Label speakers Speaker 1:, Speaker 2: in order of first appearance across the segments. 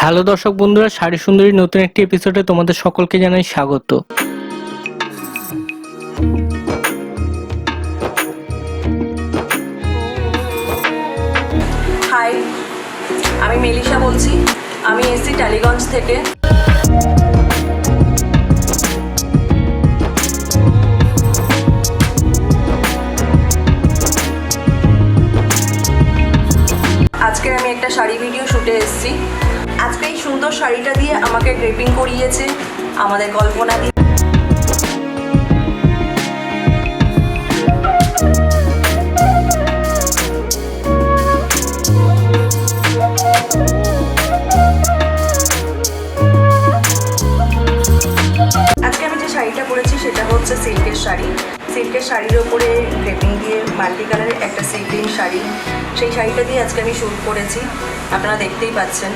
Speaker 1: Hello দর্শক বন্ধুরা, শাড়ি সুন্দরী নতুন একটি এপিসোডে তোমাদের সকলকে জানাই স্বাগত।
Speaker 2: হাই, আমি মেলিশা বলছি। আমি এসেছি টালিগঞ্জ থেকে। আজকে আমি একটা শাড়ি ভিডিও শুটে এসেছি। আজকে এই সুন্দর শাড়িটা দিয়ে আমাকে ড্রেপিং করিয়েছে আমাদের কল্পনা দি। আজকে আমি যে শাড়িটা পরেছি সেটা হচ্ছে সিল্কের শাড়ি। সিল্কের শাড়ির ওপরে ড্রেপিং দিয়ে মাল্টি কালারের একটা সিল্কিং শাড়ি, সেই শাড়িটা দিয়ে আজকে আমি শ্যুট করেছি, আপনারা দেখতেই পাচ্ছেন।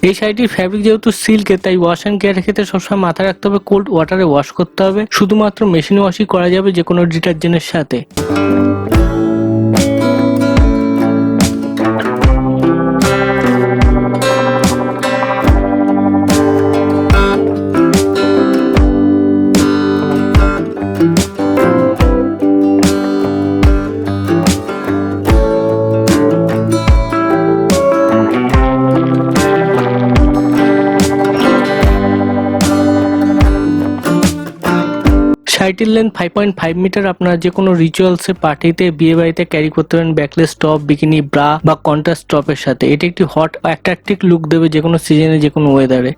Speaker 1: এই শাড়িটির ফ্যাব্রিক যেহেতু সিল্কের, তাই ওয়াশ অ্যান্ড কেয়ারের ক্ষেত্রে সবসময় মাথায় রাখতে হবে কোল্ড ওয়াটারে ওয়াশ করতে হবে। শুধুমাত্র মেশিন ওয়াশই করা যাবে যে কোনো ডিটারজেন্টের সাথে। শাড়িটির লেন্থ 5.5 মিটার। আপনারা যে কোনো রিচুয়ালসে, পার্টিতে, বিয়ে বাড়িতে ক্যারি করতে পারেন ব্যাকলেস টপ, বিকিনি, ব্রা বা কন্ট্রাস্ট টপের সাথে। এটি একটি হট অ্যাট্রাকটিভ লুক দেবে যে কোনো সিজনে, যে কোনো ওয়েদারে।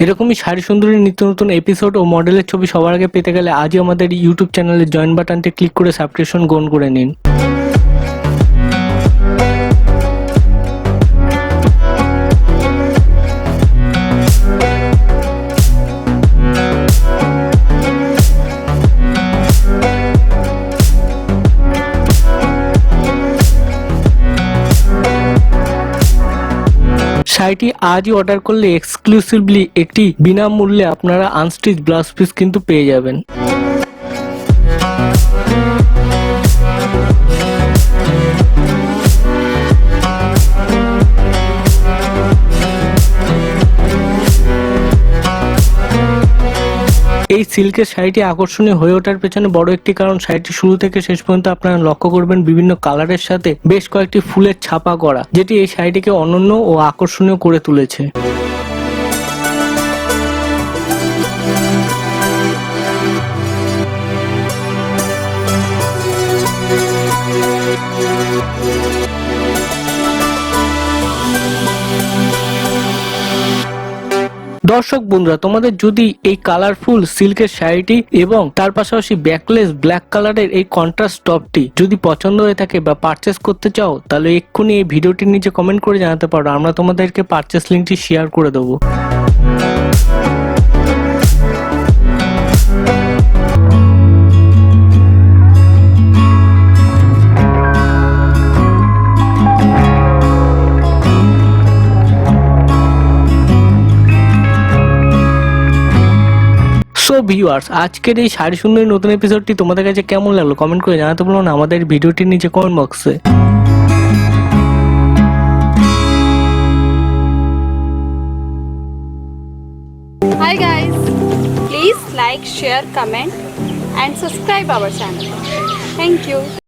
Speaker 1: এরকমই শাড়ি সুন্দরী নিত্য নতুন এপিসোড ও মডেলের ছবি সবার আগে পেতে গেলে আজই আমাদের ইউটিউব চ্যানেলের জয়েন বাটনটি ক্লিক করে সাবস্ক্রিপশন গ্রহণ করে নিন। শাড়িটি আজই অর্ডার করলে এক্সক্লুসিভলি একটি বিনামূল্যে আপনারা আনস্টিচ ব্লাউজ পিস কিন্তু পেয়ে যাবেন। এই সিল্কের শাড়িটি আকর্ষণীয় হয়ে ওঠার পেছনে বড় একটি কারণ, শাড়িটি শুরু থেকে শেষ পর্যন্ত আপনারা লক্ষ্য করবেন বিভিন্ন কালারের সাথে বেশ কয়েকটি ফুলের ছাপা করা, যেটি এই শাড়িটিকে অনন্য ও আকর্ষণীয় করে তুলেছে। দর্শক বন্ধুরা, তোমাদের যদি এই কালারফুল সিল্কের শাড়িটি এবং তার পাশাপাশি ব্যাকলেস ব্ল্যাক কালারের এই কন্ট্রাস্ট টপটি যদি পছন্দ হয়ে থাকে বা পারচেস করতে চাও, তাহলে এক্ষুনি এই ভিডিওটির নিচে কমেন্ট করে জানাতে পারো। আমরা তোমাদেরকে পারচেস লিঙ্কটি শেয়ার করে দেবো। সো ভিউয়ার্স, আজকের এই শাড়ি সুন্দরী নতুন এপিসোডটি তোমাদের কাছে কেমন লাগলো কমেন্ট করে জানাতে বলো না আমাদের ভিডিওটির নিচে কমেন্ট বক্সে।
Speaker 3: Hi guys, please like, share, comment and subscribe our channel. Thank you.